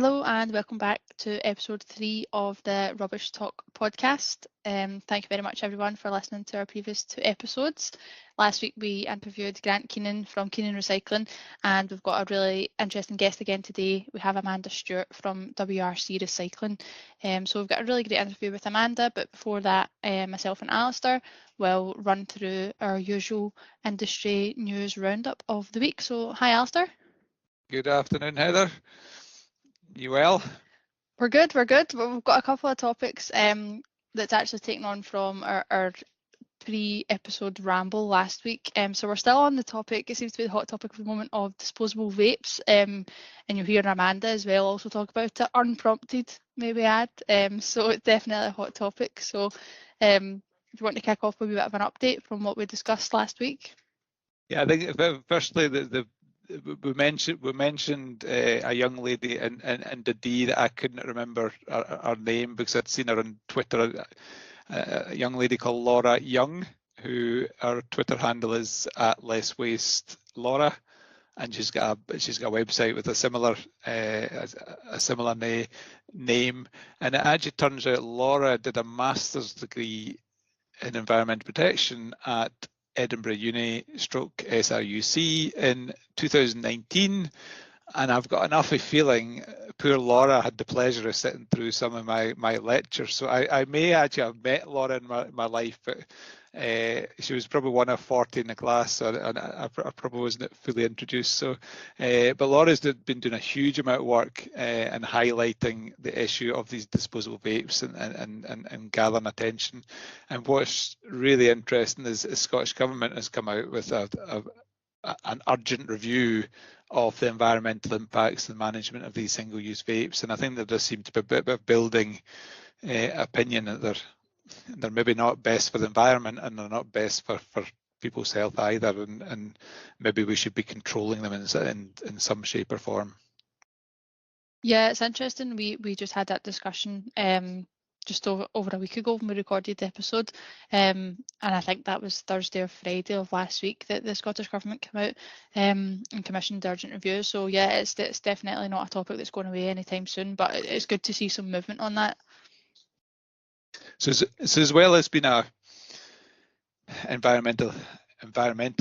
Hello and welcome back to episode 3 of the Rubbish Talk podcast. Thank you very much everyone for listening to our previous 2 episodes. Last week we interviewed Grant Keenan from Keenan Recycling, and we've got a really interesting guest again today. We have Amanda Stewart from WRC Recycling. So we've got a really great interview with Amanda, but before that myself and Alistair will run through our usual industry news roundup of the week. So hi Alistair. Good afternoon, Heather. You well? We're good. We've got a couple of topics that's actually taken on from our pre-episode ramble last week. So we're still on the topic, it seems to be the hot topic at the moment, of disposable vapes. And you'll hear Amanda as well also talk about it, unprompted, maybe add. So it's definitely a hot topic. So if you want to kick off with a bit of an update from what we discussed last week. Yeah, I think firstly we mentioned a young lady in Dundee that I couldn't remember her name because I'd seen her on Twitter. A young lady called Laura Young, who her Twitter handle is @LessWasteLaura, and she's got a website with a similar name. And it actually turns out Laura did a master's degree in environmental protection at Edinburgh Uni / SRUC in 2019, and I've got an uffy feeling poor Laura had the pleasure of sitting through some of my lectures, so I may actually have met Laura in my life, but she was probably one of 40 in the class, so I probably wasn't fully introduced. So, but Laura's been doing a huge amount of work and highlighting the issue of these disposable vapes and gathering attention. And what's really interesting is the Scottish Government has come out with an urgent review of the environmental impacts and management of these single-use vapes. And I think there does seem to be a bit of building opinion that they're maybe not best for the environment, and they're not best for people's health either, and maybe we should be controlling them in some shape or form. Yeah, it's interesting. We just had that discussion just over a week ago when we recorded the episode, and I think that was Thursday or Friday of last week that the Scottish Government came out and commissioned the urgent review. So yeah, it's definitely not a topic that's going away anytime soon, but it's good to see some movement on that. So as well as being a environmental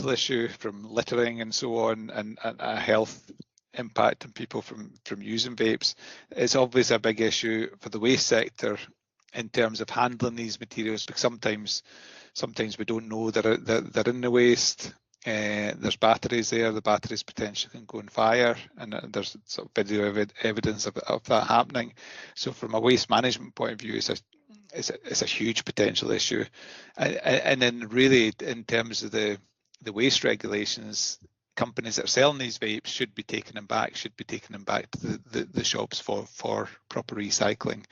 issue from littering and so on, and a health impact on people from using vapes, it's obviously a big issue for the waste sector in terms of handling these materials, because sometimes we don't know that they're in the waste. There's batteries there, the batteries potentially can go on fire, and there's sort of video evidence of that happening. So from a waste management point of view, it's a huge potential issue. And then really in terms of the waste regulations, companies that are selling these vapes should be taking them back to the shops for proper recycling.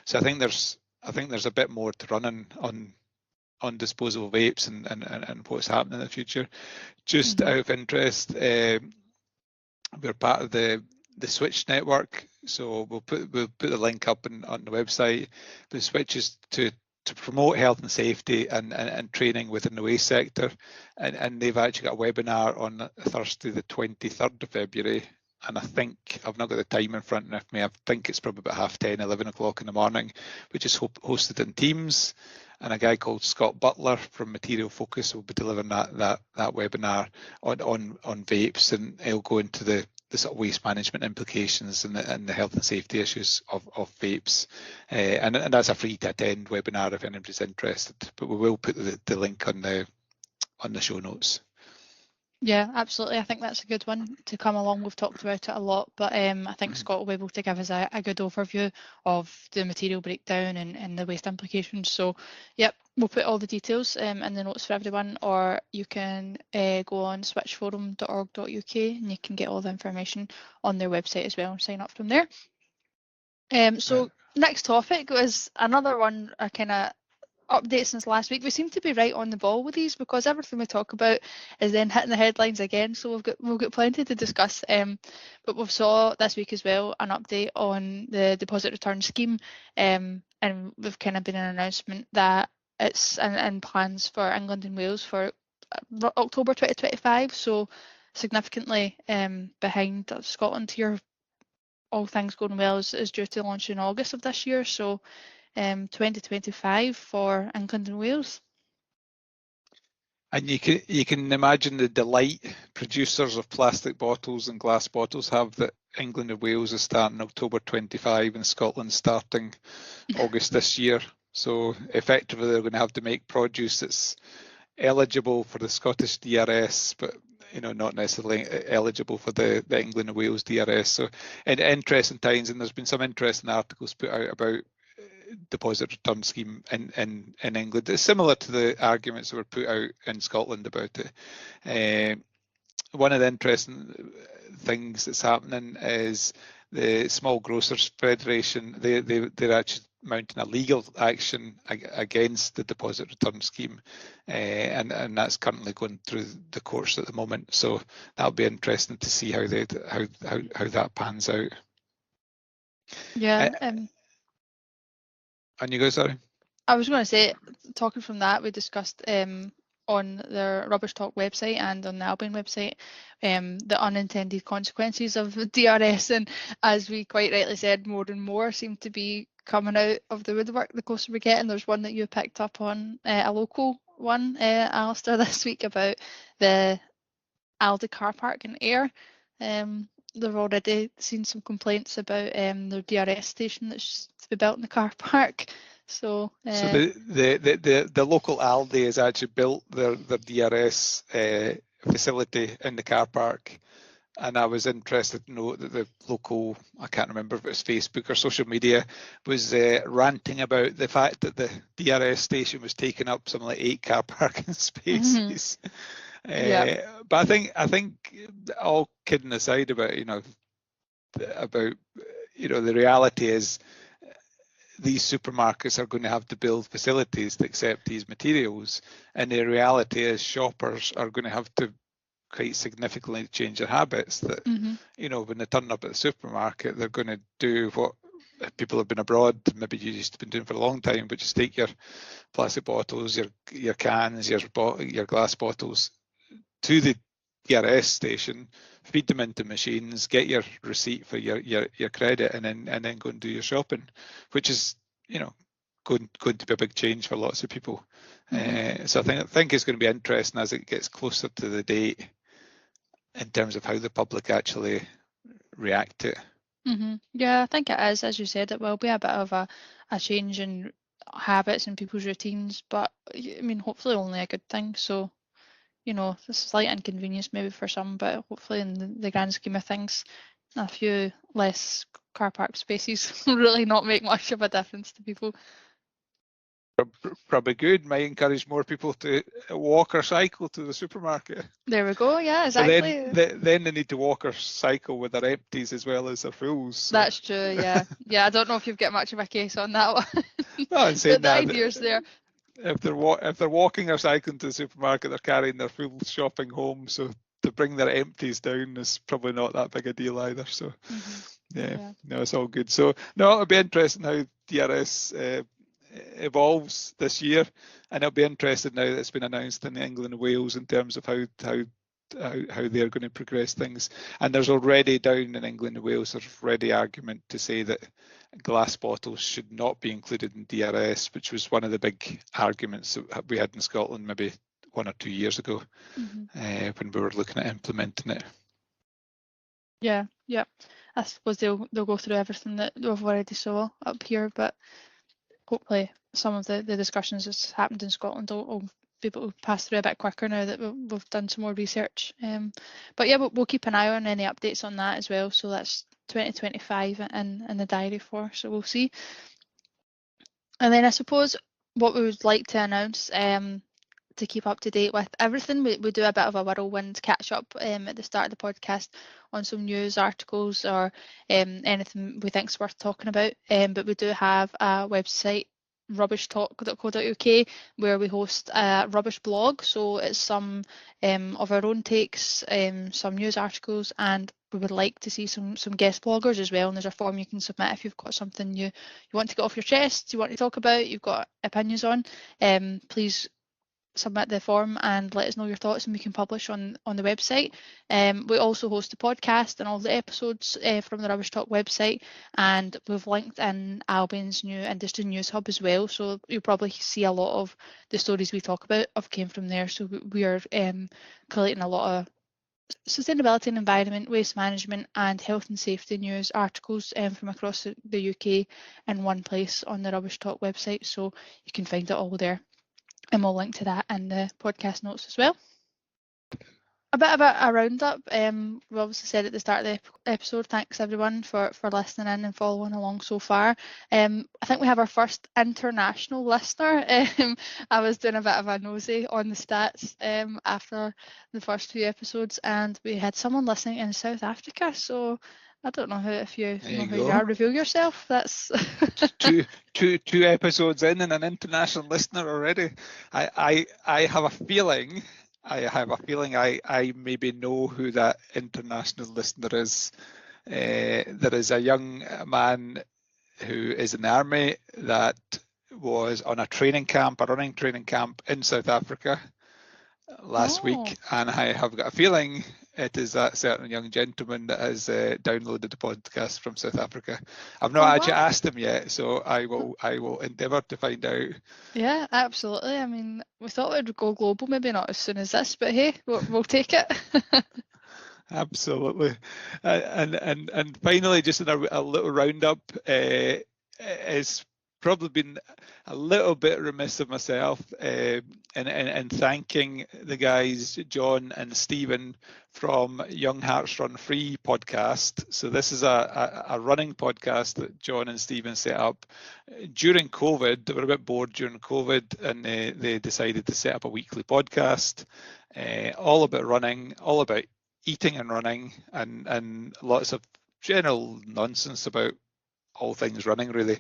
So I think there's a bit more to run on disposable vapes and what's happening in the future. Just out of interest, we're part of the Switch network, so we'll put the link up on the website. The Switch is to promote health and safety and training within the waste sector, and they've actually got a webinar on Thursday the 23rd of February, and I think, I've not got the time in front of me, I think it's probably about 10:30, 11 o'clock in the morning, which is hosted in Teams, and a guy called Scott Butler from Material Focus will be delivering that webinar on vapes, and he'll go into the sort of waste management implications and the health and safety issues of vapes, and that's a free to attend webinar if anybody's interested, but we will put the link on the show notes. Yeah, absolutely. I think that's a good one to come along. We've talked about it a lot, but I think Scott will be able to give us a good overview of the material breakdown and the waste implications. So, yep, we'll put all the details in the notes for everyone, or you can go on switchforum.org.uk and you can get all the information on their website as well and sign up from there. So next topic was another one, a kind of update since last week. We seem to be right on the ball with these because everything we talk about is then hitting the headlines again, so we've got plenty to discuss, but we've saw this week as well an update on the deposit return scheme, and we've kind of been an announcement that it's in plans for England and Wales for October 2025, so significantly behind Scotland. You're all things going well, is due to launch in August of this year. So 2025 for England and Wales. And you can imagine the delight producers of plastic bottles and glass bottles have that England and Wales is starting October 25 and Scotland starting August this year. So effectively they're going to have to make produce that's eligible for the Scottish DRS, but not necessarily eligible for the England and Wales DRS. So interesting times, and there's been some interesting articles put out about deposit return scheme in England. It's similar to the arguments that were put out in Scotland about it. One of the interesting things that's happening is the Small Grocers Federation, they're actually mounting a legal action against the deposit return scheme, and that's currently going through the courts at the moment. So that'll be interesting to see how that pans out. Yeah. And you go, sorry? I was going to say, talking from that, we discussed on the Rubbish Talk website and on the Albion website the unintended consequences of the DRS, and as we quite rightly said, more and more seem to be coming out of the woodwork the closer we get. And there's one that you picked up on, a local one, Alistair, this week about the Aldi car park in Ayr. They've already seen some complaints about their DRS station that's to be built in the car park. So the local Aldi has actually built their DRS facility in the car park, and I was interested to know that the local, I can't remember if it was Facebook or social media, was ranting about the fact that the DRS station was taking up something like 8 car parking spaces. But I think all kidding aside about the reality is these supermarkets are going to have to build facilities to accept these materials, and the reality is shoppers are going to have to quite significantly change their habits. That when they turn up at the supermarket, they're going to do what people have been abroad, maybe you used to been doing for a long time, but just take your plastic bottles, your cans, your glass bottles to the DRS station, feed them into machines, get your receipt for your credit, and then go and do your shopping, which is going to be a big change for lots of people. So I think it's going to be interesting as it gets closer to the date in terms of how the public actually react to it. Yeah, I think it is. As you said, it will be a bit of a change in habits and people's routines, but I mean, hopefully only a good thing. So a slight inconvenience maybe for some, but hopefully in the grand scheme of things, a few less car park spaces will really not make much of a difference to people. Probably good, might encourage more people to walk or cycle to the supermarket. There we go, yeah, exactly. Then they need to walk or cycle with their empties as well as their fulls. So. That's true, yeah. I don't know if you've got much of a case on that one. No, I'm saying the idea's there. If they're walking or cycling to the supermarket, they're carrying their full shopping home, so to bring their empties down is probably not that big a deal either. So no, it's all good. So no, it'll be interesting how DRS evolves this year, and it'll be interesting now that it's been announced in England and Wales in terms of how they're going to progress things. And there's already down in England and Wales, there's already argument to say that glass bottles should not be included in DRS, which was one of the big arguments that we had in Scotland maybe 1 or 2 years ago when we were looking at implementing it. Yeah. I suppose they'll go through everything that we've already saw up here, but hopefully some of the discussions that's happened in Scotland will be able to pass through a bit quicker now that we've done some more research. But yeah, we'll keep an eye on any updates on that as well. So that's 2025 in the diary for, so we'll see. And then I suppose what we would like to announce to keep up to date with everything, we do a bit of a whirlwind catch up at the start of the podcast on some news articles or anything we think is worth talking about. But we do have a website, rubbishtalk.co.uk, where we host a rubbish blog. So it's some of our own takes, some news articles, and we would like to see some guest bloggers as well. And there's a form you can submit if you've got something you want to get off your chest, you want to talk about, you've got opinions on. Please submit the form and let us know your thoughts, and we can publish on the website. We also host a podcast and all the episodes from the Rubbish Talk website, and we've linked in Albion's new industry news hub as well, so you'll probably see a lot of the stories we talk about have came from there. So we are collating a lot of sustainability and environment, waste management and health and safety news articles from across the UK in one place on the Rubbish Talk website, so you can find it all there, and we'll link to that in the podcast notes as well. A bit of a roundup. We obviously said at the start of the episode, thanks everyone for listening in and following along so far. I think we have our first international listener. I was doing a bit of a nosy on the stats after the first few episodes, and we had someone listening in South Africa. So I don't know if you know who you are. Reveal yourself. That's two episodes in and an international listener already. I have a feeling. I maybe know who that international listener is. There is a young man who is in the army that was on a running training camp in South Africa last week, and I have got a feeling it is that certain young gentleman that has downloaded the podcast from South Africa. I've not actually asked him yet, so I will endeavour to find out. Yeah, absolutely. I mean, we thought it would go global, maybe not as soon as this, but hey, we'll take it. Absolutely. And finally, just in a little roundup, it's probably been a little bit remiss of myself in thanking the guys John and Stephen from Young Hearts Run Free podcast. So this is a running podcast that John and Stephen set up during COVID. They were a bit bored during COVID, and they decided to set up a weekly podcast all about running, all about eating and running, and lots of general nonsense about all things running, really.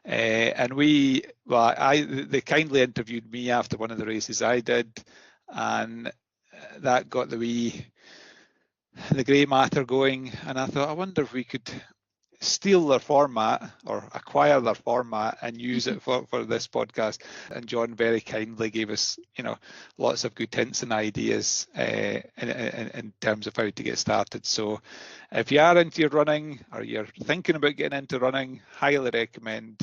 And they kindly interviewed me after one of the races I did, and that got the grey matter going. And I thought, I wonder if we could steal their format or acquire their format and use it for this podcast. And John very kindly gave us, lots of good hints and ideas in terms of how to get started. So if you are into your running or you're thinking about getting into running, highly recommend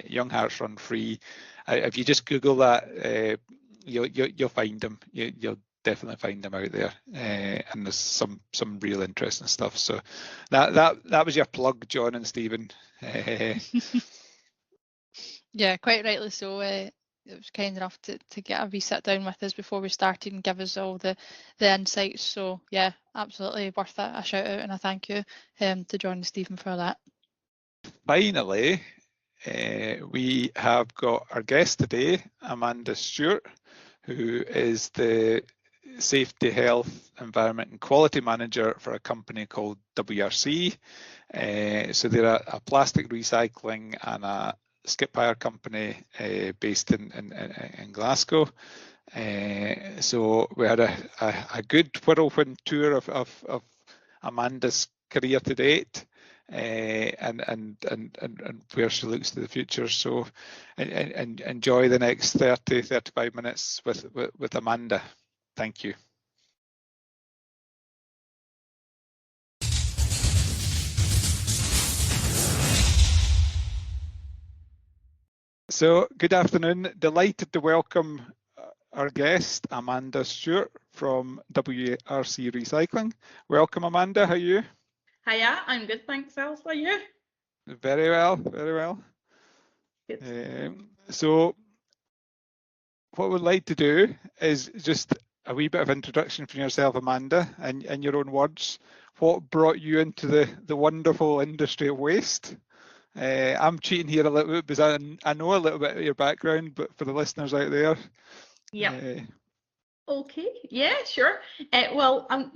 Young Hearts Run Free. If you just Google that, you'll find them. You'll definitely find them out there, and there's some real interesting stuff. So that was your plug, John and Stephen. Yeah, quite rightly so. It was kind enough to get a wee sit down with us before we started and give us all the insights. So yeah, absolutely worth a shout out and a thank you to John and Stephen for that. Finally, we have got our guest today, Amanda Stewart, who is the Safety, Health, Environment and Quality Manager for a company called WRC. So they're a plastic recycling and a skip hire company based in Glasgow. So we had a good whirlwind tour of Amanda's career to date. And where she looks to the future. So and enjoy the next 35 minutes with Amanda. Thank you. So good afternoon. Delighted to welcome our guest, Amanda Stewart from WRC Recycling. Welcome, Amanda. How are you? Hiya, I'm good, thanks. How are you? Very well, very well. Good. So what we'd like to do is just a wee bit of introduction from yourself, Amanda, and in your own words. What brought you into the wonderful industry of waste? I'm cheating here a little bit because I know a little bit of your background, but for the listeners out there. Yeah. Okay, yeah, sure. Well, I'm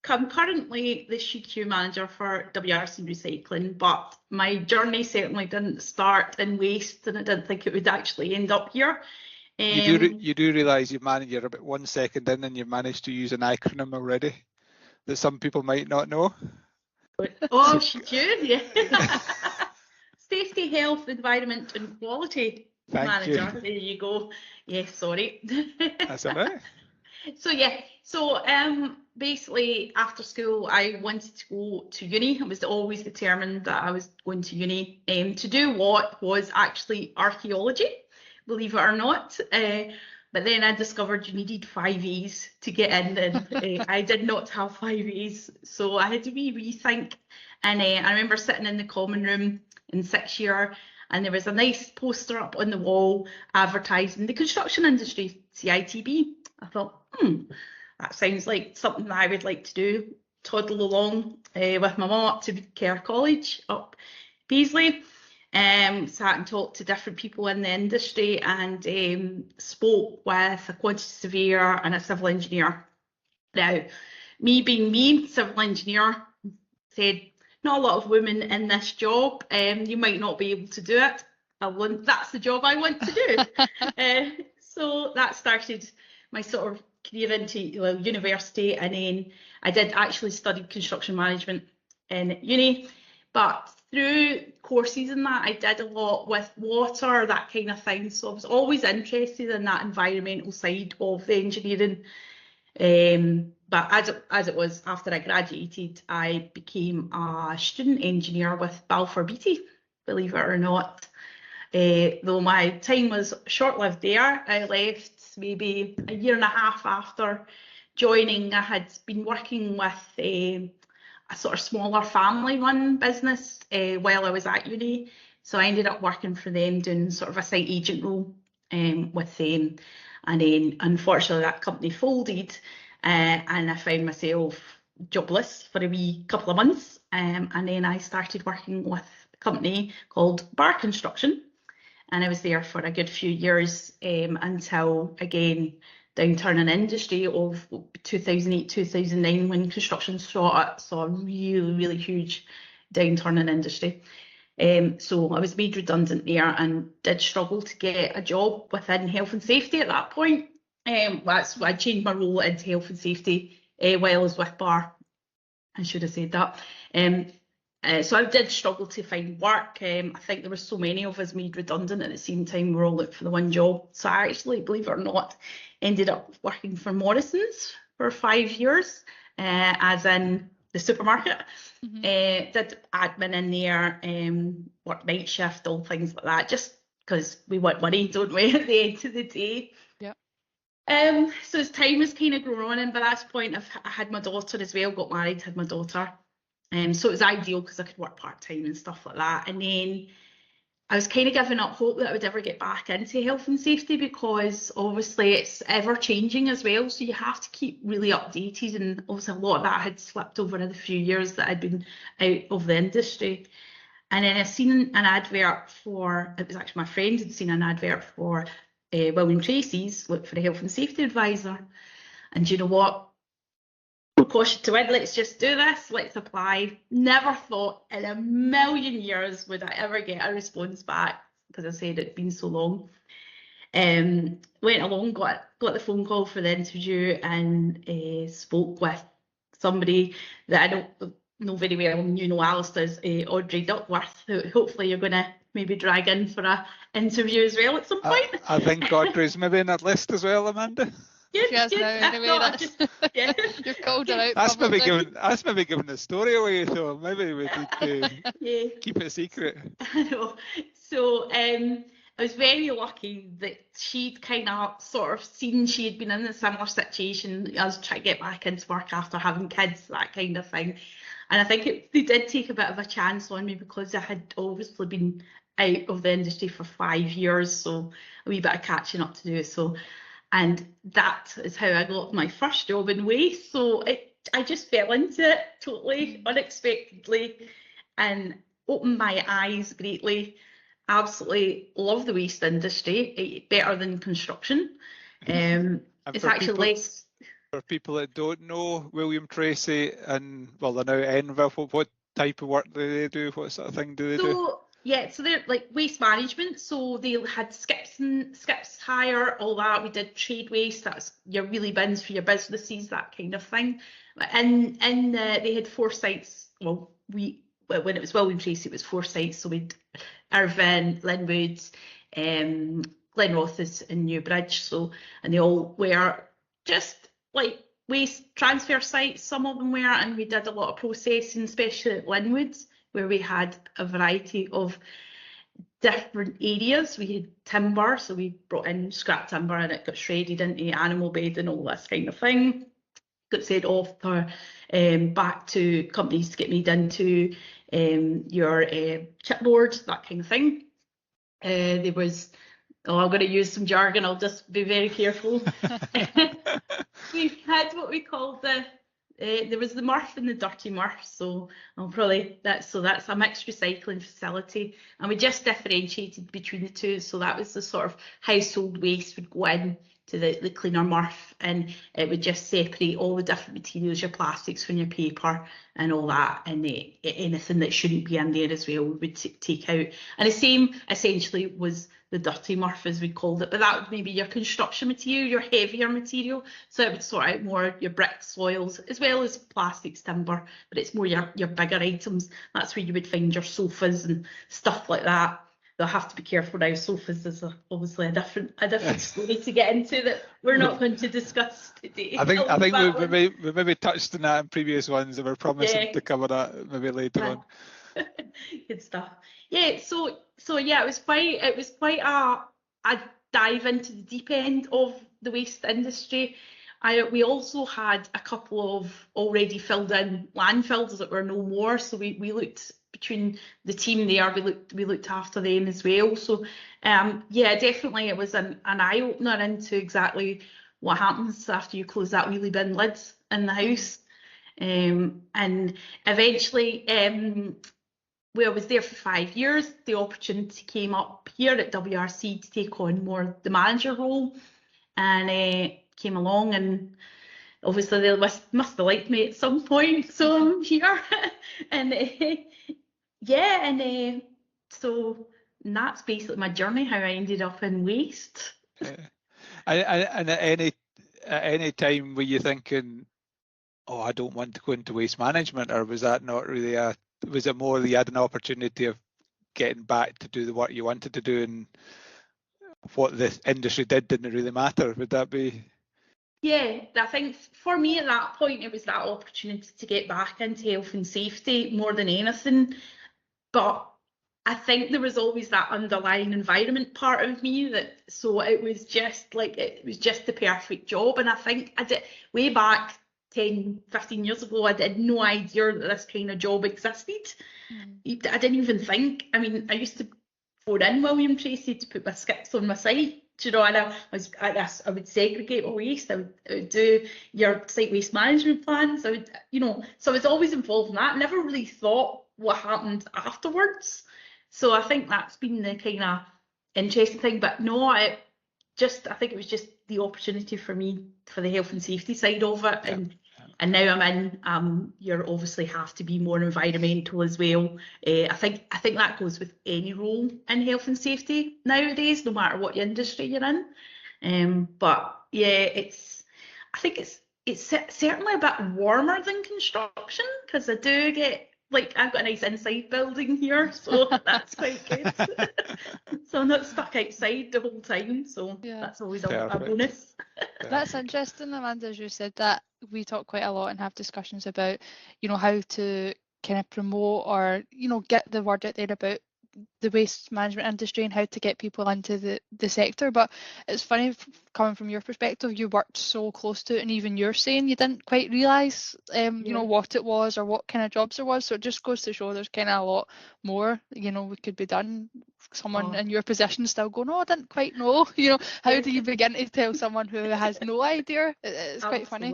currently the SHEQ manager for WRC Recycling, but my journey certainly didn't start in waste, and I didn't think it would actually end up here. You do realise you're about 1 second in and you've managed to use an acronym already that some people might not know. Oh, SHEQ, yeah. Safety, Health, Environment and Quality. manager. you. There you go. Yeah, sorry. That's all right. So basically after school I wanted to go to uni. I was always determined that I was going to uni to do what was actually archaeology, believe it or not. But then I discovered you needed 5 A's to get in, and I did not have 5 A's, so I had to rethink. And I remember sitting in the common room in 6th year, and there was a nice poster up on the wall advertising the construction industry, CITB. I thought, that sounds like something I would like to do, toddle along with my mum up to Kerr College up Paisley. Sat and talked to different people in the industry, and spoke with a quantity surveyor and a civil engineer. Now, me being me, civil engineer, said, not a lot of women in this job, you might not be able to do it. That's the job I want to do. So that started my sort of career into university, and then I did actually study construction management in uni, but through courses and that I did a lot with water, that kind of thing, so I was always interested in that environmental side of the engineering. But as it was, after I graduated, I became a student engineer with Balfour Beatty, believe it or not. Though my time was short-lived there, I left maybe a year and a half after joining. I had been working with a sort of smaller family-run business while I was at uni, so I ended up working for them, doing sort of a site agent role with them. And then unfortunately that company folded, and I found myself jobless for a wee couple of months, and then I started working with a company called Bar Construction, and I was there for a good few years until, again, downturn in industry of 2008-2009, when construction saw a really, really huge downturn in industry. So I was made redundant there and did struggle to get a job within health and safety at that point. That's I changed my role into health and safety while I was with Bar. I should have said that. So I did struggle to find work. I think there were so many of us made redundant at the same time. We were all looking for the one job. So I actually, believe it or not, ended up working for Morrison's for 5 years, as in the supermarket. Did admin in there, worked night shift, all things like that, just because we want money, don't we, at the end of the day. Yeah. So as time was kind of growing on, and by that point I had my daughter as well, got married, had my daughter. So it was ideal because I could work part-time and stuff like that. And then I was kind of giving up hope that I would ever get back into health and safety, because obviously it's ever changing as well, so you have to keep really updated, and obviously a lot of that had slipped over in the few years that I'd been out of the industry. And then I seen an advert for, it was actually my friend had seen an advert for William Tracy's, look for a health and safety advisor. And you know what? Caution to wind, let's just do this, let's apply. Never thought in a million years would I ever get a response back, because I said it'd been so long. Went along, got the phone call for the interview, and spoke with somebody that I know very well. You know Alistair's Audrey Duckworth, who hopefully you're going to maybe drag in for an interview as well at some point. I think Audrey's maybe in that list as well, Amanda. Good. Anyway, yeah. You've called her out. That's maybe giving the story away, so maybe we need to keep it a secret. I know. So I was very lucky that she'd kind of sort of seen she had been in a similar situation. I was trying to get back into work after having kids, that kind of thing. And I think they did take a bit of a chance on me, because I had obviously been out of the industry for 5 years, so a wee bit of catching up to do. So. And that is how I got my first job in waste. So I just fell into it totally unexpectedly and opened my eyes greatly. Absolutely love the waste industry, better than construction. It's actually less. For people that don't know William Tracy, and well, they're now Enville, what type of work do they do? What sort of thing do they do? Yeah, so they're like waste management. So they had skips hire, all that. We did trade waste. That's your wheelie bins for your businesses, that kind of thing. And they had 4 sites. Well, when it was William Tracy, it was 4 sites. So we'd Irvine, Linwood, Glenrothes and Newbridge. So, and they all were just like waste transfer sites, some of them were, and we did a lot of processing, especially at Linwoods, where we had a variety of different areas. We had timber, so we brought in scrap timber and it got shredded into animal bed and all this kind of thing. Got sent off to, back to companies to get made into your chipboard, that kind of thing. There was, I'm going to use some jargon, I'll just be very careful. We had what we called there was the MRF and the dirty MRF, so that's a mixed recycling facility, and we just differentiated between the two. So that was the sort of household waste would go in to the cleaner MRF, and it would just separate all the different materials, your plastics from your paper and all that, and anything that shouldn't be in there as well we would take out. And the same essentially was the dirty MRF, as we called it, but that would maybe your construction material, your heavier material, so it would sort out more your brick, soils, as well as plastics, timber, but it's more your bigger items. That's where you would find your sofas and stuff like that. They'll have to be careful now. Sofas is obviously a different story to get into that we're not going to discuss today. I think we maybe touched on that in previous ones, and we're promising to cover that maybe later on. Good stuff. Yeah. So yeah, it was quite a dive into the deep end of the waste industry. We also had a couple of already filled in landfills that were no more, so we looked between the team there, we looked after them as well. So yeah, definitely it was an eye opener into exactly what happens after you close that wheelie bin lid in the house. And eventually, I was there for 5 years. The opportunity came up here at WRC to take on more the manager role, and came along, and obviously they must have liked me at some point, so I'm here. And yeah, and so that's basically my journey, how I ended up in waste. And at any time were you thinking, oh, I don't want to go into waste management, or was that not really was it more that you had an opportunity of getting back to do the work you wanted to do, and what the industry didn't really matter? Would that be? Yeah, I think for me at that point, it was that opportunity to get back into health and safety more than anything. But I think there was always that underlying environment part of me so it was just the perfect job. And I think I did, way back 10, 15 years ago, I had no idea that this kind of job existed. I didn't even think. I mean, I used to phone in William Tracy to put my skips on my site, you know, and I would segregate my waste. I would do your site waste management plans. I would, you know, so I was always involved in that. Never really thought what happened afterwards. So I think that's been the kind of interesting thing. But no, I think it was just the opportunity for me for the health and safety side of it. Yeah. And now I'm in, you obviously have to be more environmental as well. I think that goes with any role in health and safety nowadays, no matter what industry you're in. But yeah, I think it's certainly a bit warmer than construction, because I do get, like, I've got a nice inside building here, so that's quite good. So I'm not stuck outside the whole time, so yeah, that's always a bonus. That's interesting, Amanda, as you said that. We talk quite a lot and have discussions about, you know, how to kind of promote or, you know, get the word out there about the waste management industry and how to get people into the sector. But it's funny, coming from your perspective, you worked so close to it, and even you're saying you didn't quite realise you know, what it was or what kind of jobs there was. So it just goes to show there's kind of a lot more, you know, we could be done. Someone in your position still going, oh, I didn't quite know, you know, how do you begin to tell someone who has no idea? It's quite funny.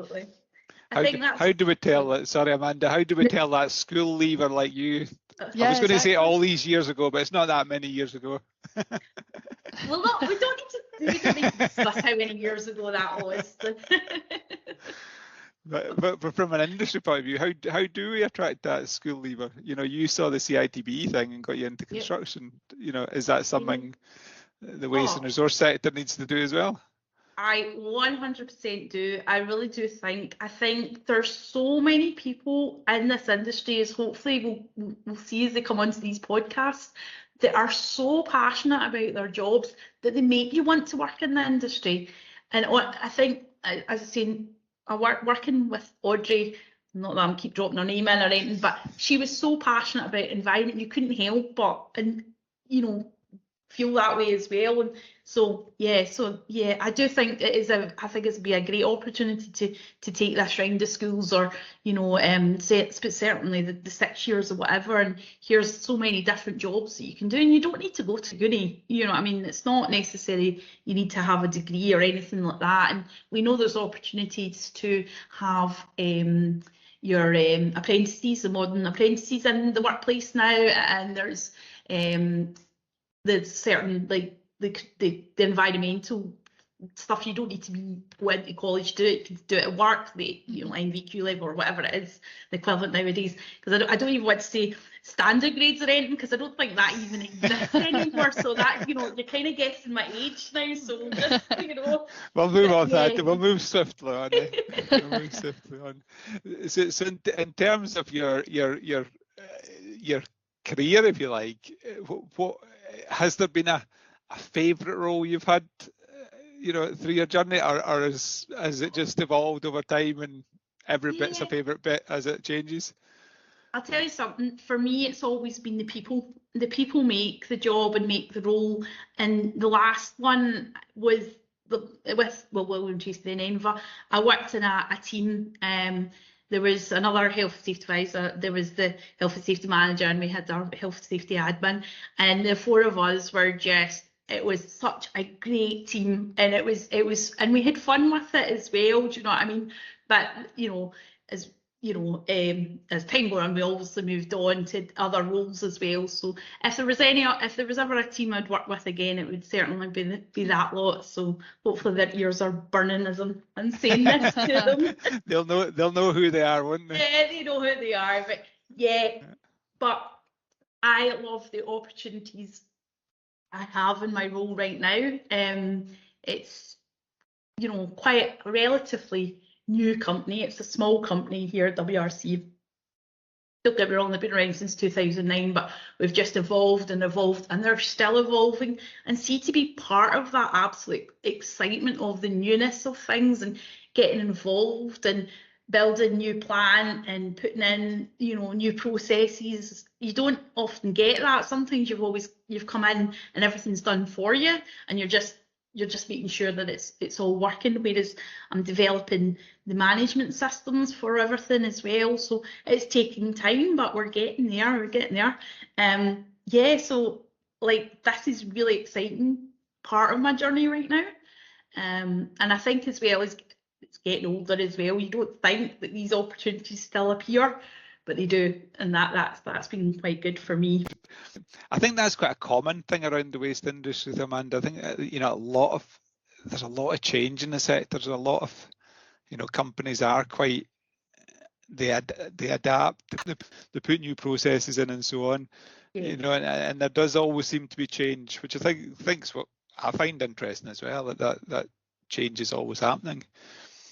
How do we tell it? Sorry, Amanda. How do we tell that school leaver like you? Yeah, I was going to say all these years ago, but it's not that many years ago. Well, no, we don't need to discuss how many years ago that was. But from an industry point of view, how do we attract that school leaver? You know, you saw the CITB thing and got you into construction. Yep. You know, is that something the waste and resource sector needs to do as well? I 100% do. I really do think. I think there's so many people in this industry, as hopefully we'll see as they come onto these podcasts, that are so passionate about their jobs that they make you want to work in the industry. And I think, as I say, working with Audrey, not that I'm keep dropping her name in or anything, but she was so passionate about environment, you couldn't help but, and you know, feel that way as well. And so yeah, I do think it is I think it's be a great opportunity to take this round to schools, or you know, certainly the 6 years or whatever, and here's so many different jobs that you can do, and you don't need to go to uni, you know what I mean? It's not necessary you need to have a degree or anything like that. And we know there's opportunities to have your apprentices, the modern apprentices in the workplace now, and there's the certain, like the environmental stuff, you don't need to be going to college to do it. You can do it at work, the NVQ level or whatever it is, the equivalent nowadays. Because I don't even want to say standard grades or anything, because I don't think that even exists anymore. So that, you know, you're kind of guessing my age now. So just, you know. We'll move on that. We'll move swiftly on. We'll move swiftly on. So in terms of your career, if you like, what has there been a favourite role you've had, you know, through your journey, or has it just evolved over time and every bit's a favourite bit as it changes? I'll tell you something, for me it's always been the people. The people make the job and make the role. And the last one was with William Chase and Enva. I worked in a team. There was another health and safety advisor, there was the health and safety manager, and we had our health and safety admin, and the four of us were just, it was such a great team, and it was, and we had fun with it as well, do you know what I mean? But you know, as time went on, we obviously moved on to other roles as well. So if there was ever a team I'd work with again, it would certainly be that lot. So hopefully their ears are burning as I'm saying this to them. They'll know who they are, won't they? Yeah, they know who they are. But yeah, but I love the opportunities I have in my role right now. It's, you know, quite a relatively new company. It's a small company here at WRC. Don't get me wrong, they've been around since 2009, but we've just evolved, and they're still evolving. And see, to be part of that absolute excitement of the newness of things and getting involved and building new plan and putting in, you know, new processes, you don't often get that. Sometimes you've come in and everything's done for you, and you're just making sure that it's all working, whereas I'm developing the management systems for everything as well. So it's taking time, but we're getting there. Yeah, so like this is really exciting part of my journey right now. And I think as well as it's getting older as well, you don't think that these opportunities still appear, but they do, and that's been quite good for me. I think that's quite a common thing around the waste industry, Amanda. I think you know there's a lot of change in the sector. There's a lot of, you know, companies are quite, they adapt, they put new processes in and so on. Yeah. You know, and there does always seem to be change, which I think's what I find interesting as well. That change is always happening.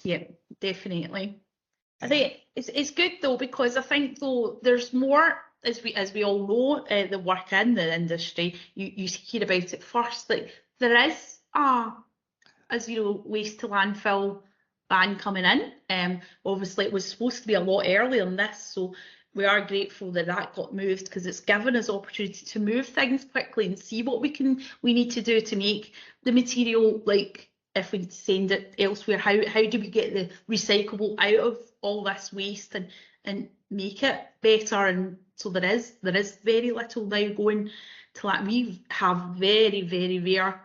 Yeah, definitely. I think it's good though, because I think though there's more, as we all know, the work in the industry, you hear about it first. Like there is as you know, waste to landfill ban coming in. Obviously it was supposed to be a lot earlier than this, so we are grateful that got moved, because it's given us opportunity to move things quickly and see what we need to do to make the material, like if we send it elsewhere, how do we get the recyclable out of all this waste and make it better? And so there is very little now going to that. We have very, very rare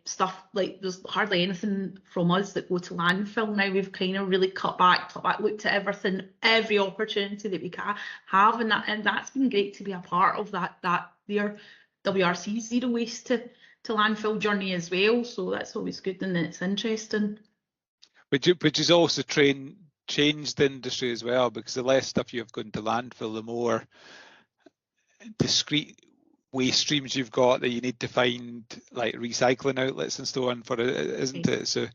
stuff, like there's hardly anything from us that go to landfill now. We've kind of really cut back, looked at everything, every opportunity that we can have, and that's been great to be a part of that their WRC zero waste to landfill journey as well. So that's always good, and it's interesting. Which is also changed the industry as well, because the less stuff you have going to landfill, the more discrete waste streams you've got that you need to find, like recycling outlets and so on for it, isn't it? So,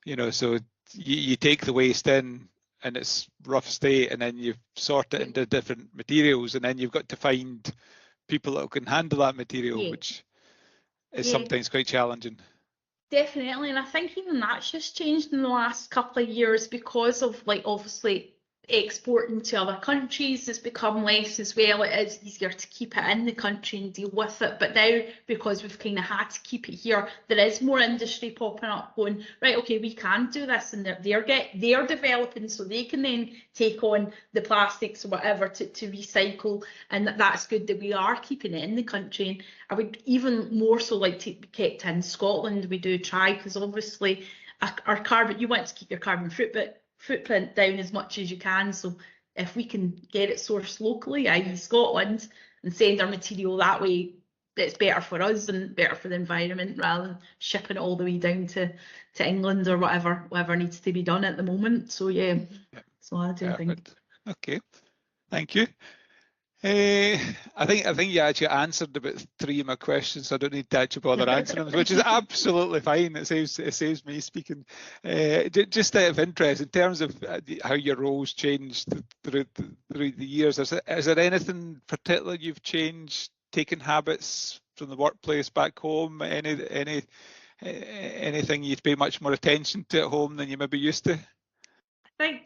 you know, so you take the waste in and it's rough state, and then you sort it into different materials, and then you've got to find people that can handle that material, Yeah. which is Yeah. sometimes quite challenging. Definitely, and I think even that's just changed in the last couple of years because of, like, obviously exporting to other countries has become less as well. It is easier to keep it in the country and deal with it, but now because we've kind of had to keep it here, there is more industry popping up going, right, okay, we can do this, and they're developing so they can then take on the plastics or whatever to recycle, and that's good that we are keeping it in the country. And I would even more so like to be kept in Scotland. We do try, because obviously our carbon, you want to keep your carbon footprint down as much as you can. So if we can get it sourced locally, i.e. Scotland, and send our material that way, it's better for us and better for the environment rather than shipping it all the way down to England or whatever needs to be done at the moment. So yeah, so I do think. Okay, thank you. I think you actually answered about 3 of my questions, so I don't need to actually bother answering them, which is absolutely fine. It saves me speaking. Just out of interest, in terms of how your roles changed through the years, is there anything particular you've changed, taking habits from the workplace back home? Anything you'd pay much more attention to at home than you maybe used to? I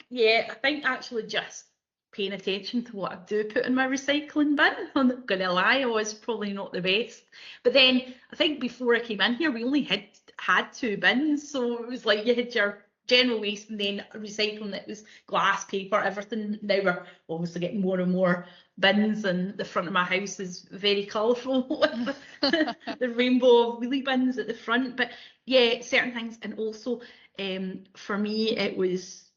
think actually just paying attention to what I do put in my recycling bin. I'm not going to lie, I was probably not the best. But then I think before I came in here, we only had 2 bins. So it was like you had your general waste and then recycling, that was glass, paper, everything. Now we're obviously getting more and more bins, and the front of my house is very colourful with the rainbow of wheelie bins at the front. But yeah, certain things. And also for me, it was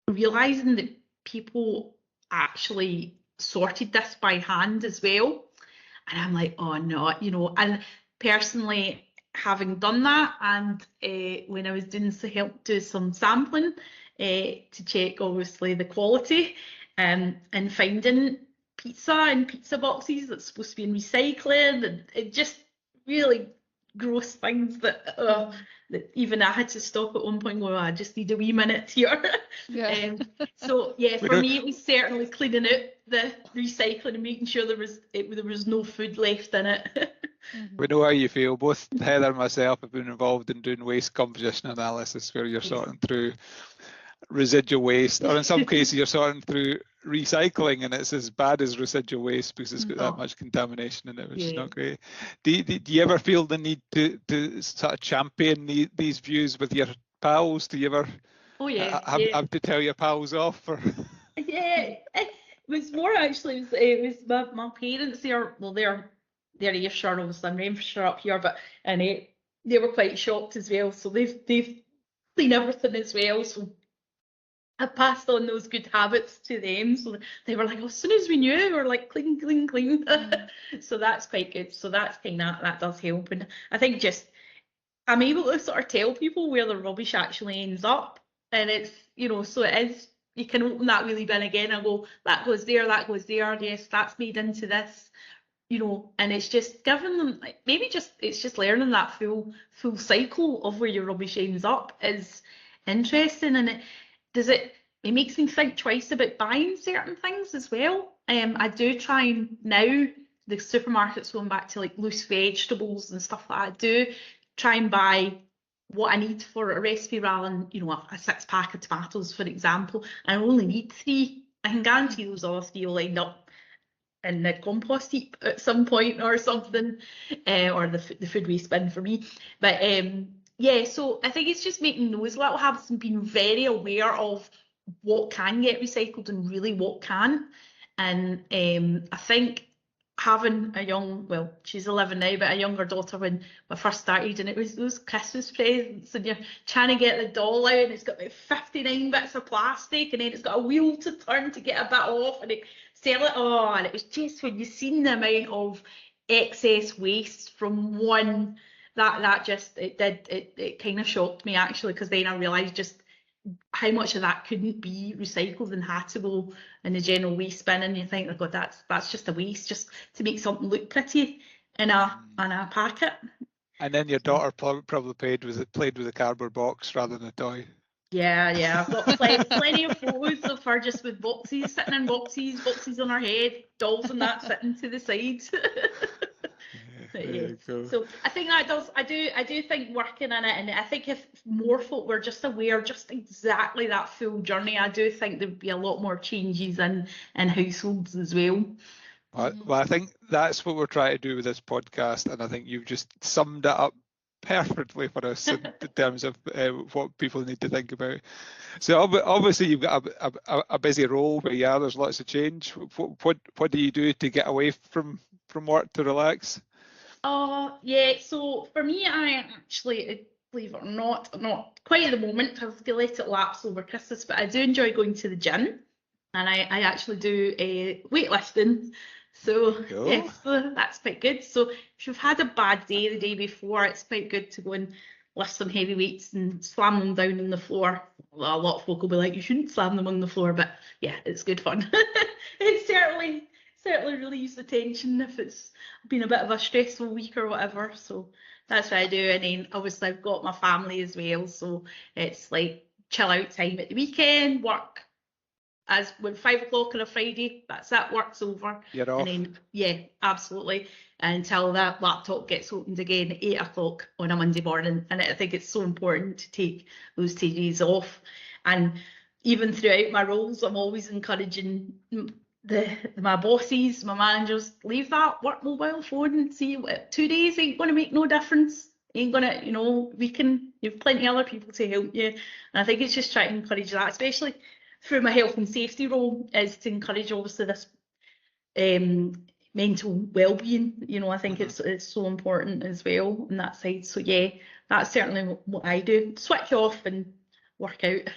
realising that people actually sorted this by hand as well, and I'm like, oh no, and personally, having done that, and when I was doing some sampling to check obviously the quality, and finding pizza and pizza boxes that's supposed to be in recycling, and it just really gross things that even I had to stop at one point and go, I just need a wee minute here. Yeah. So yeah, for me it was certainly cleaning out the recycling and making sure there was no food left in it. We know how you feel. Both Heather and myself have been involved in doing waste composition analysis, where you're sorting through residual waste, or in some cases you're sorting through recycling, and it's as bad as residual waste because it's got that much contamination in it, which is not great. Do you ever feel the need to sort of champion these views with your pals? Do you ever have to tell your pals off? Or? Yeah, it was more actually, it was my parents, they're Ayrshire, obviously I'm Renfrewshire up here, but they were quite shocked as well, so they've cleaned everything as well, so I passed on those good habits to them, so they were like, as soon as we knew, we were like clean. So that's quite good. So that's that does help, and I think just I'm able to sort of tell people where the rubbish actually ends up, and it's so it is, you can open that wheelie bin again and go, that goes there, yes, that's made into this, and it's just giving them, like, maybe it's just learning that full cycle of where your rubbish ends up is interesting, and it makes me think twice about buying certain things as well. I do try, and now the supermarkets, going back to like loose vegetables and stuff like that, I do try and buy what I need for a recipe rather than a 6-pack of tomatoes, for example. I only need 3. I can guarantee those other 3 will end up in the compost heap at some point or something, or the food waste bin for me. But yeah, so I think it's just making those little habits and being very aware of what can get recycled and really what can't. And I think having a young, well, she's 11 now, but a younger daughter when I first started, and it was those Christmas presents, and you're trying to get the doll out, and it's got about 59 bits of plastic, and then it's got a wheel to turn to get a bit off, and sell it. Oh, and it was just when you seen the amount of excess waste from one, it kind of shocked me actually, because then I realised just how much of that couldn't be recycled and had to go in the general waste bin, and you think, oh God, that's just a waste just to make something look pretty in a packet. And then your daughter probably played with a cardboard box rather than a toy. Yeah, I've got plenty of photos of her just with boxes, sitting in boxes on her head, dolls and that sitting to the side. Yeah. Cool. So I think that does. I do think working in it, and I think if more folk were just aware, just exactly that full journey, I do think there'd be a lot more changes in households as well. Well, I think that's what we're trying to do with this podcast, and I think you've just summed it up perfectly for us in terms of what people need to think about. So obviously you've got a busy role where there's lots of change. What do you do to get away from work to relax? Yeah, so for me, I actually, believe it or not quite at the moment, because I let it lapse over Christmas, but I do enjoy going to the gym, and I actually do weightlifting. So Cool. yes, that's quite good. So if you've had a bad day the day before, it's quite good to go and lift some heavy weights and slam them down on the floor. Well, a lot of folk will be like, you shouldn't slam them on the floor, but yeah, it's good fun. It certainly relieves the tension if it's been a bit of a stressful week or whatever. So that's what I do. And then obviously I've got my family as well, so it's like chill out time at the weekend, work as when 5 o'clock on a Friday, that's it, work's over. You're off. And then, yeah, absolutely, until that laptop gets opened again at 8 o'clock on a Monday morning. And I think it's so important to take those 2 days off. And even throughout my roles, I'm always encouraging my bosses, my managers, leave that work mobile phone and see 2 days ain't going to make no difference. Ain't gonna, you've plenty of other people to help you. And I think it's just trying to encourage that, especially through my health and safety role, is to encourage obviously this mental well-being. I think it's so important as well on that side. So yeah, that's certainly what I do. Switch off and work out.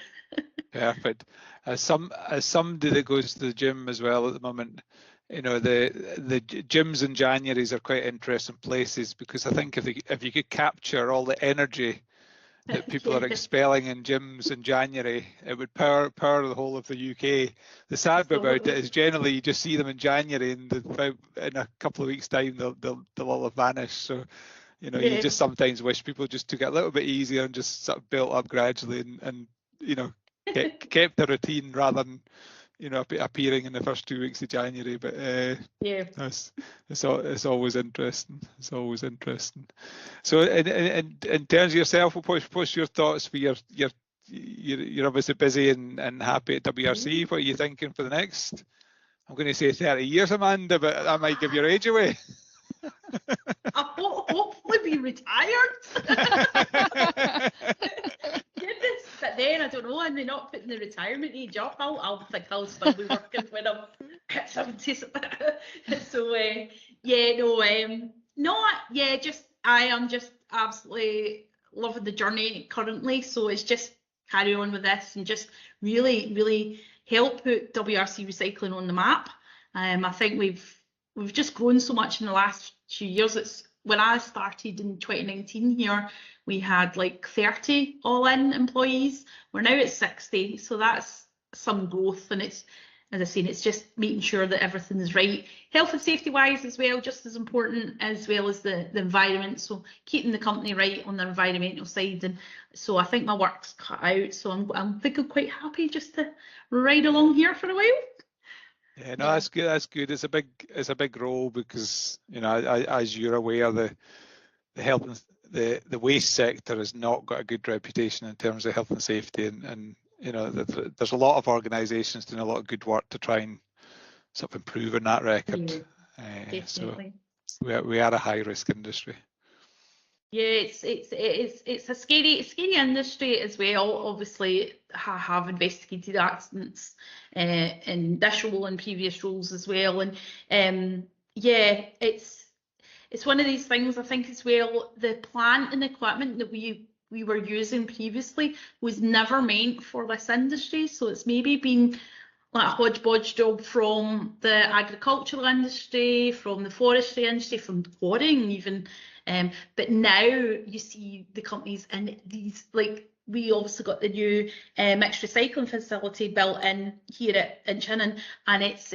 Perfect. As somebody that goes to the gym as well at the moment, the gyms in Januaries are quite interesting places, because I think if you could capture all the energy that people are expelling in gyms in January, it would power the whole of the UK. The sad bit about it is generally you just see them in January, and in a couple of weeks' time they'll all have vanished. So you just sometimes wish people just took it a little bit easier and just sort of built up gradually and kept a routine rather than appearing in the first 2 weeks of January. But it's always interesting. It's always interesting. So in terms of yourself, what's your thoughts for you're obviously busy and happy at WRC. What are you thinking for the next, I'm going to say 30 years, Amanda, but I might give your age away. I'll hopefully be retired. Goodness, but then I don't know, and they're not putting the retirement age up. I'll think I'll still be working when I'm at 70. So I am just absolutely loving the journey currently. So it's just carry on with this and just really, really help put WRC Recycling on the map. I think we've just grown so much in the last few years. It's when I started in 2019 here, we had like 30 all-in employees. We're now at 60, so that's some growth. And it's, as I say, it's just making sure that everything is right, health and safety wise as well, just as important, as well as the environment. So keeping the company right on the environmental side. And so I think my work's cut out. So I'm thinking quite happy just to ride along here for a while. Yeah, no, that's good. That's good. It's a big role because as you're aware, the health and the waste sector has not got a good reputation in terms of health and safety, and there's a lot of organisations doing a lot of good work to try and sort of improve on that record. So we are a high risk industry. Yeah, it's a scary industry as well. Obviously, I have investigated accidents in this role and previous roles as well, and it's one of these things. I think as well, the plant and equipment that we were using previously was never meant for this industry. So it's maybe been like a hodgepodge job from the agricultural industry, from the forestry industry, from quarrying even. But now you see the companies in these, like we obviously got the new mixed recycling facility built in here in Chinnan, and it's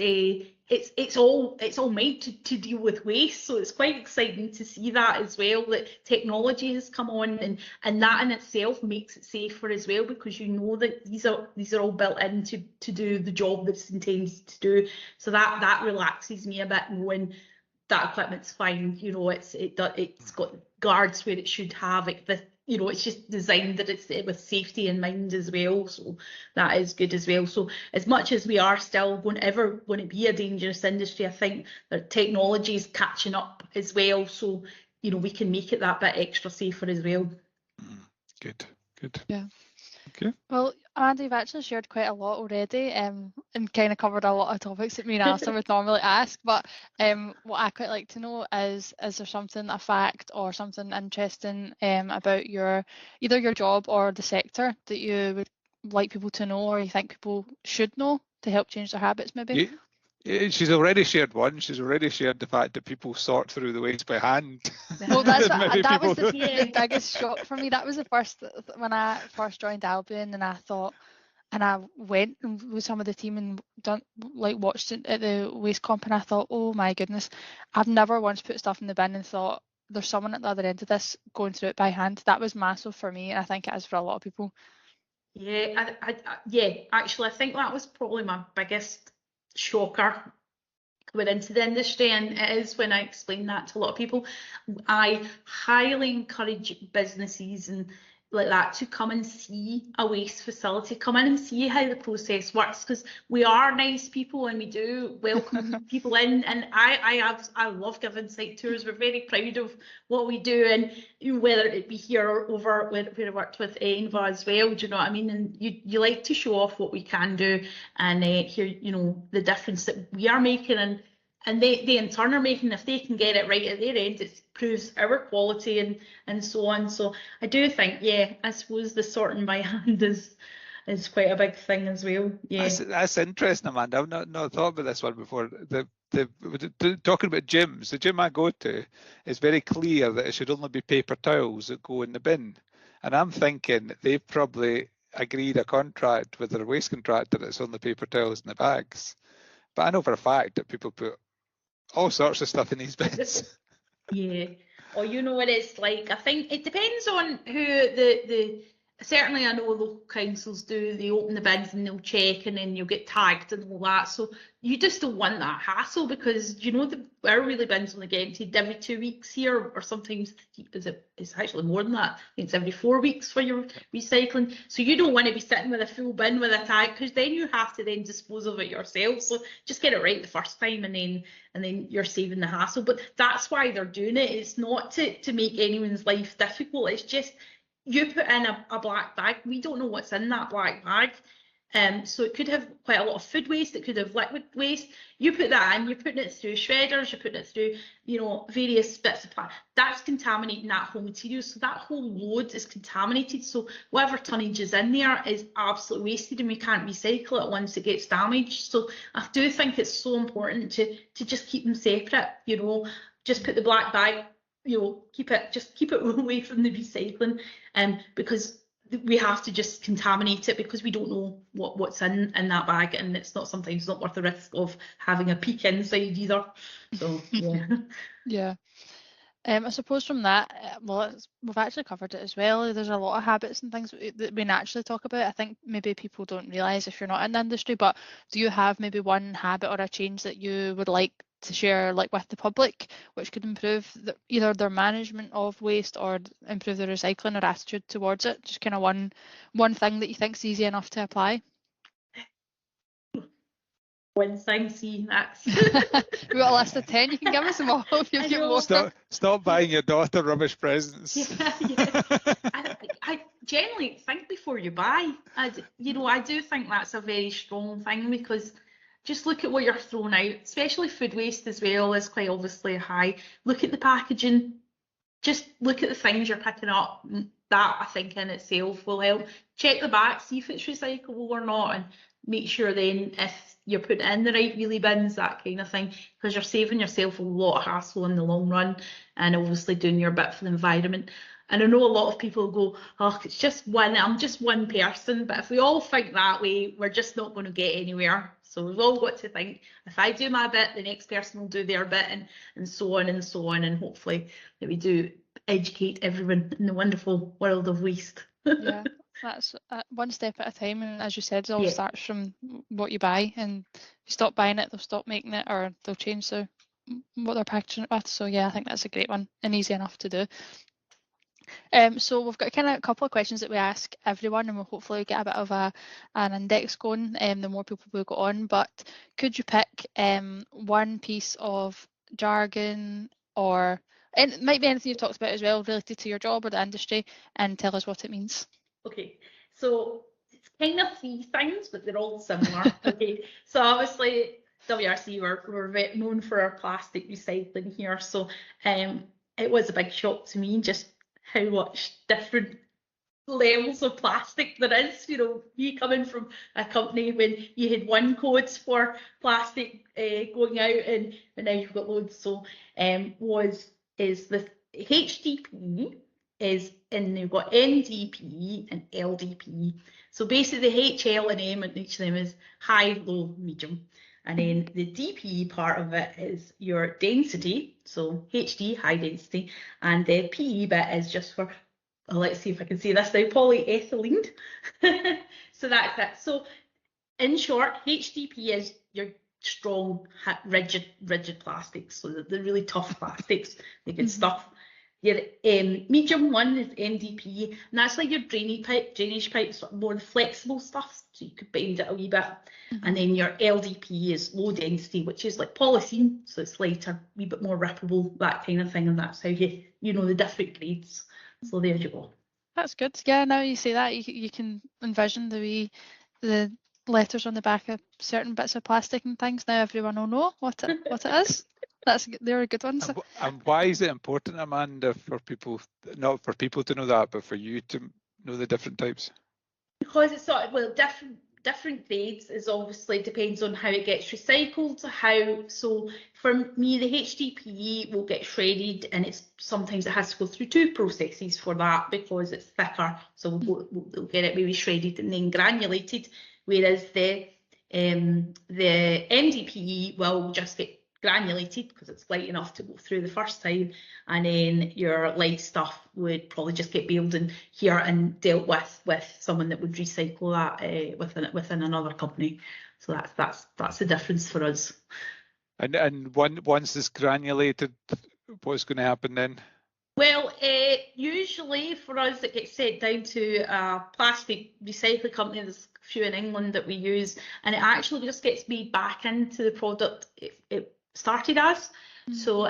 it's all made to deal with waste. So it's quite exciting to see that as well, that technology has come on, and that in itself makes it safer as well, because you know that these are all built in to do the job that it's intended to do. So that relaxes me a bit, knowing that equipment's fine. You know, it's got guards where it should have it. You know, it's just designed that it's with safety in mind as well. So that is good as well. So as much as we are still going to be a dangerous industry, I think that technology is catching up as well. So, you know, we can make it that bit extra safer as well. Good. Yeah. Okay. Well, Amanda, you've actually shared quite a lot already, and kind of covered a lot of topics that me and Alison would normally ask. But what I quite like to know is there something, a fact or something interesting about either your job or the sector that you would like people to know, or you think people should know to help change their habits, maybe? Yeah, she's already shared one. She's already shared the fact that people sort through the waste by hand. Well, that was the biggest shock for me. That was the first, when I first joined Albion, and I thought, and I went with some of the team and watched it at the waste comp, and I thought, oh my goodness, I've never once put stuff in the bin and thought there's someone at the other end of this going through it by hand. That was massive for me, and I think it is for a lot of people. Yeah, actually, I think that was probably my biggest shocker coming into the industry, and it is when I explain that to a lot of people. I highly encourage businesses and like that to come and see a waste facility, come in and see how the process works, because we are nice people and we do welcome people in, and I love giving site tours. We're very proud of what we do, and whether it be here or over where I worked with Enva as well, do you know what I mean? And you like to show off what we can do and hear, you know, the difference that we are making, and they in turn are making. If they can get it right at their end, it proves our quality and so on. So I do think, yeah, I suppose the sorting by hand is quite a big thing as well. Yeah, that's interesting, Amanda. I've not thought about this one before. Talking about gyms, the gym I go to is very clear that it should only be paper towels that go in the bin, and I'm thinking they've probably agreed a contract with their waste contractor that's only paper towels in the bags. But I know for a fact that people put all sorts of stuff in these bins. Yeah. Or you know what it's like. I think it depends on who the certainly I know local councils do. They open the bins and they'll check, and then you'll get tagged and all that. So you just don't want that hassle, because you know our wheelie bins only get emptied every 2 weeks here, or sometimes it's actually more than that. I think it's every 4 weeks for your recycling. So you don't want to be sitting with a full bin with a tag, because then you have to then dispose of it yourself. So just get it right the first time, and then you're saving the hassle. But that's why they're doing it. It's not to make anyone's life difficult. It's just you put in a black bag. We don't know what's in that black bag. So it could have quite a lot of food waste, it could have liquid waste. You put that in, you're putting it through shredders, you're putting it through, you know, various bits of plastic. That's contaminating that whole material. So that whole load is contaminated. So whatever tonnage is in there is absolutely wasted, and we can't recycle it once it gets damaged. So I do think it's so important to just keep them separate, you know, just put the black bag, you know, keep it away from the recycling, because we have to just contaminate it, because we don't know what's in that bag, and it's sometimes not worth the risk of having a peek inside either. So yeah. Yeah. I suppose from that, we've actually covered it as well. There's a lot of habits and things that we naturally talk about. I think maybe people don't realise if you're not in the industry, but do you have maybe one habit or a change that you would like to share, like with the public, which could improve either their management of waste or improve their recycling or attitude towards it? Just kind of one thing that you think is easy enough to apply. One thing, see, that's we've got a list of 10. You can give us them all if you get more. Stop buying your daughter rubbish presents. Yeah. I generally think before you buy. I do think that's a very strong thing, because just look at what you're throwing out, especially food waste as well is quite obviously high. Look at the packaging, just look at the things you're picking up. That I think in itself will help. Check the back, see if it's recyclable or not, and make sure then if you're putting it in the right wheelie bins, that kind of thing, because you're saving yourself a lot of hassle in the long run, and obviously doing your bit for the environment. And I know a lot of people go, oh, it's just one, I'm just one person. But if we all think that way, we're just not going to get anywhere. So we've all got to think, if I do my bit, the next person will do their bit, and so on and so on. And hopefully that we do educate everyone in the wonderful world of waste. Yeah, that's one step at a time. And as you said, it all starts from what you buy. And if you stop buying it, they'll stop making it, or they'll change what they're packaging it with. So yeah, I think that's a great one and easy enough to do. So we've got kind of a couple of questions that we ask everyone, and we'll hopefully get a bit of an index going the more people we go on. But could you pick one piece of jargon, or and it might be anything you've talked about as well related to your job or the industry, and tell us what it means? Okay, so it's kind of three things, but they're all similar. Okay, so obviously WRC, we're known for our plastic recycling here. So it was a big shock to me just how much different levels of plastic there is. You know, me coming from a company when you had one codes for plastic going out, and now you've got loads. So is the HDPE and you've got NDPE and LDPE. So basically the HL and M in each of them is high, low, medium. And then the DPE part of it is your density, so HD, high density, and the PE bit is just for, let's see if I can say this now, polyethylene. So that's it. So in short, HDPE is your strong, rigid plastics, so the really tough plastics, the good stuff. Your medium one is NDPE, and that's like your drainage pipes, more the flexible stuff, so you could bend it a wee bit. And then your LDPE is low density, which is like polythene, so it's lighter, a wee bit more rippable, that kind of thing, and that's how you know the different grades. So there you go. That's good. Yeah, now you say that, you can envision the letters on the back of certain bits of plastic and things. Now everyone will know what it is. They're good ones. And why is it important, Amanda, for people, not for people to know that, but for you to know the different types? Because it's sort of, well, different grades is obviously depends on how it gets recycled. So for me, the HDPE will get shredded, and sometimes it has to go through two processes for that because it's thicker. So we'll get it maybe shredded and then granulated, whereas the NDPE will just get granulated because it's light enough to go through the first time, and then your light stuff would probably just get baled in here and dealt with someone that would recycle that within another company. So that's the difference for us. And once it's granulated, what's going to happen then? Well, usually for us it gets sent down to a plastic recycling company. There's a few in England that we use, and it actually just gets made back into the product it started as. So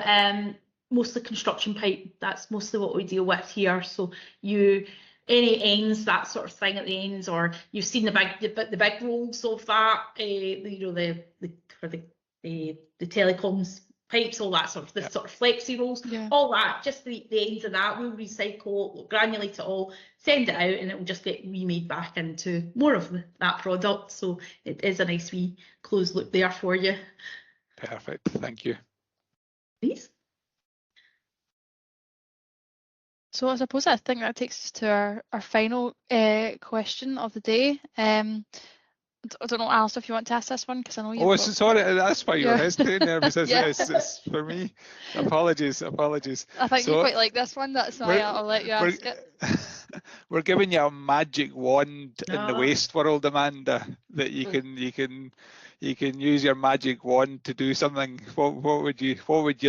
mostly construction pipe, that's mostly what we deal with here. So any ends, that sort of thing at the ends, or you've seen the big rolls of that, for the telecoms pipes, all that sort of sort of flexi rolls, all that, just the ends of that, we'll recycle, we'll granulate it all, send it out, and it will just get remade back into more of that product. So it is a nice wee closed loop there for you. Perfect, thank you. Please. So I suppose I think that takes us to our final question of the day. I don't know, Alice, if you want to ask this one, because I know you. Sorry, that's why you're hesitating there, because it's for me. Apologies. I think you quite like this one, that's why I'll let you ask it. We're giving you a magic wand in the waste world, Amanda, that you can use your magic wand to do something. What would you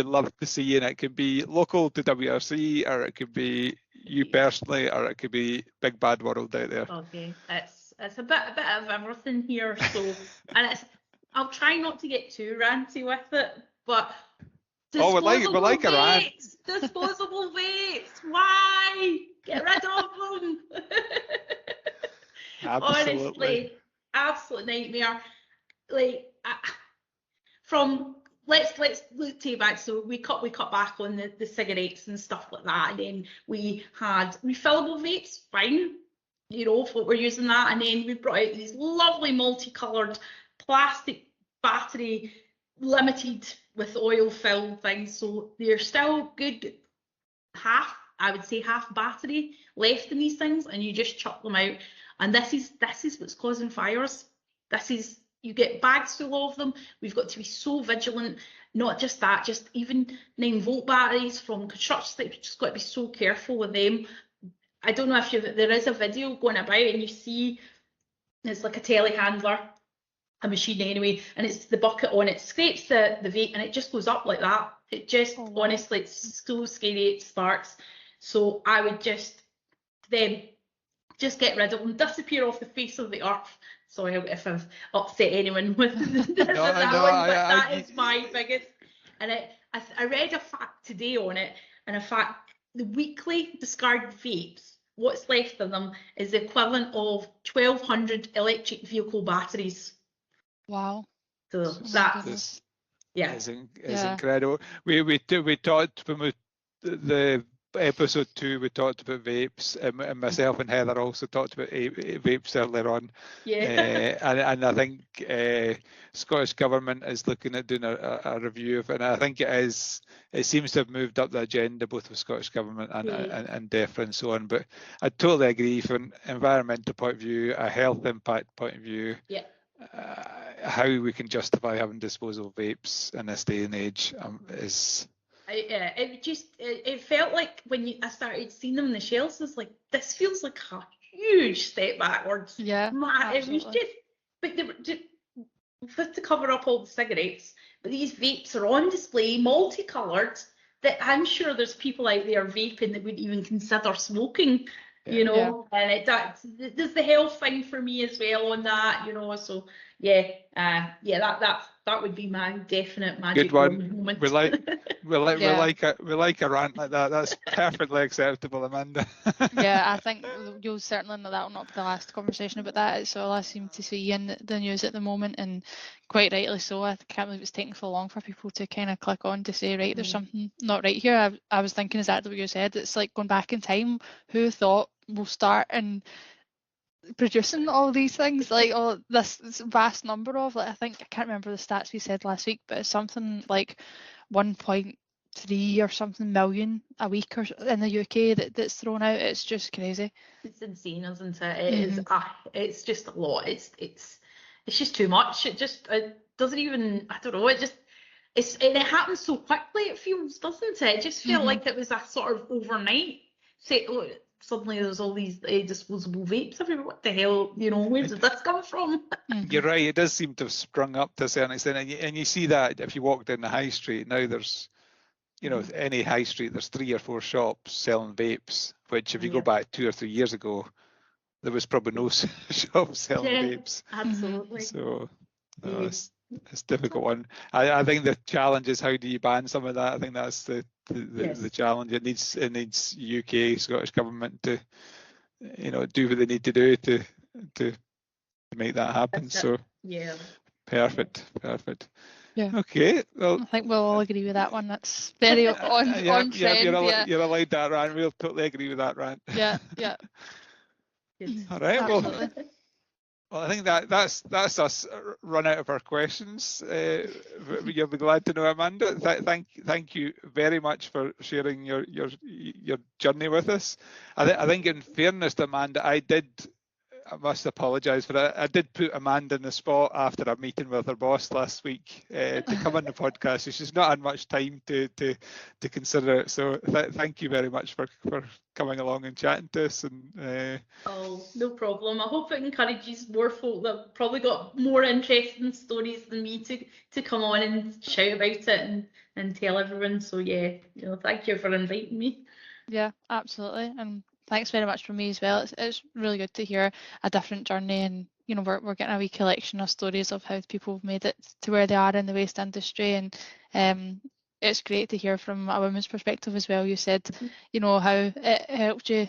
love to see? And it could be local to WRC, or it could be you personally, or it could be big bad world out there. Okay, it's a bit of everything here. So, and I'll try not to get too ranty with it, but disposable vapes, disposable vapes, why? Get rid of them. Absolutely. Honestly, absolute nightmare. Like let's take back. So we cut back on the cigarettes and stuff like that, and then we had refillable vapes, fine, if we're using that, and then we brought out these lovely multicolored plastic battery limited with oil filled things, so they're still good, half I would say half battery left in these things, and you just chuck them out. And this is what's causing fires. You get bags full of them. We've got to be so vigilant. Not just that, just even 9-volt batteries from construction sites. We've just got to be so careful with them. I don't know if there is a video going about, and you see it's like a telehandler, a machine anyway, and it's the bucket on it, scrapes the vape, and it just goes up like that. It just, honestly, it's so scary, it sparks. So I would just get rid of them, disappear off the face of the earth. Sorry if I've upset anyone with that is my biggest. And I read a fact today on it, and in fact, the weekly discarded vapes, what's left of them is the equivalent of 1,200 electric vehicle batteries. Wow. So that's is incredible. We talked when the episode 2, we talked about vapes, and myself and Heather also talked about vapes earlier on. And I think Scottish Government is looking at doing a review of it, and I think it seems to have moved up the agenda, both with Scottish Government and DEFRA and so on. But I totally agree from an environmental point of view, a health impact point of view, how we can justify having disposable vapes in this day and age is... It felt like when I started seeing them in the shelves, I was like, this feels like a huge step backwards. Yeah, it was just, but they were just to cover up all the cigarettes. But these vapes are on display, multicoloured. That I'm sure there's people out there vaping that wouldn't even consider smoking. You know, and there's the health thing for me as well on that. You know, so that would be my definite magic good one. moment. We like a rant like that. That's perfectly acceptable, Amanda. Yeah, I think you'll certainly know that will not be the last conversation about that. It's all I seem to see in the news at the moment, and quite rightly so. I can't believe it's taking so long for people to kind of click on to say, right, there's something not right here. I was thinking exactly what you said. It's like going back in time. Who thought we'll start and producing all these things, like all this vast number of, like, I can't remember the stats we said last week, but it's something like 1.3 or something million a week or in the UK that's thrown out. It's just crazy. It's insane, isn't it? It is. It's just a lot. It's just too much. It doesn't even. I don't know. And it happens so quickly. It feels, doesn't it? It just felt like it was a sort of overnight. Suddenly there's all these disposable vapes everywhere. What the hell, you know, where did this come from? You're right, it does seem to have sprung up to a certain extent, and you see that if you walk down the high street now, there's, you know, any high street, there's 3 or 4 shops selling vapes, which if you go back 2 or 3 years ago, there was probably no shops selling vapes. Absolutely. So it's a difficult one. I think the challenge is, how do you ban some of that? I think that's the challenge. It needs UK, Scottish Government to, you know, do what they need to do to make that happen. So perfect. Yeah. Okay. Well, I think we'll all agree with that one. That's very on trend. You're allowed that rant. We'll totally agree with that rant. Yeah. All right. Absolutely. Well, I think that's us run out of our questions. You'll be glad to know, Amanda. Thank you very much for sharing your journey with us. I think, in fairness to Amanda, I must apologise for that. I did put Amanda in the spot after a meeting with her boss last week to come on the podcast. So she's not had much time to consider it. So thank you very much for coming along and chatting to us. And oh, no problem. I hope it encourages more folk that probably got more interesting stories than me to come on and shout about it and tell everyone. So yeah, you know, thank you for inviting me. Yeah, absolutely. And thanks very much from me as well. It's really good to hear a different journey, and you know, we're getting a wee collection of stories of how people have made it to where they are in the waste industry, and it's great to hear from a woman's perspective as well. You said, you know, how it helped you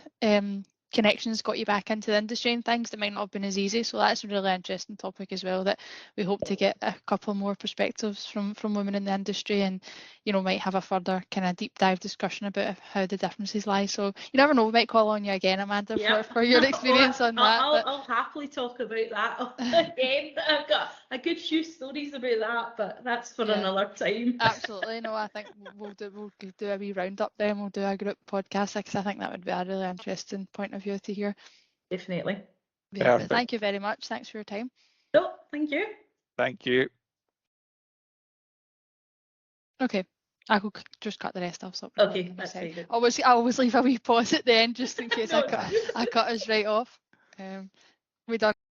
connections got you back into the industry and things that might not have been as easy. So that's a really interesting topic as well, that we hope to get a couple more perspectives from women in the industry, and might have a further kind of deep dive discussion about how the differences lie. So you never know, we might call on you again, Amanda, for your experience on that. I'll happily talk about that again. I've got a good few stories about that, but that's for another time. Absolutely. No, I think we'll do a wee roundup then. We'll do a group podcast, because I think that would be a really interesting point of view to hear. Definitely. Yeah, but thank you very much. Thanks for your time. No, thank you. Thank you. Okay, I will just cut the rest off. Okay, that's very good. I always leave a wee pause at the end just in case I cut us right off. We done.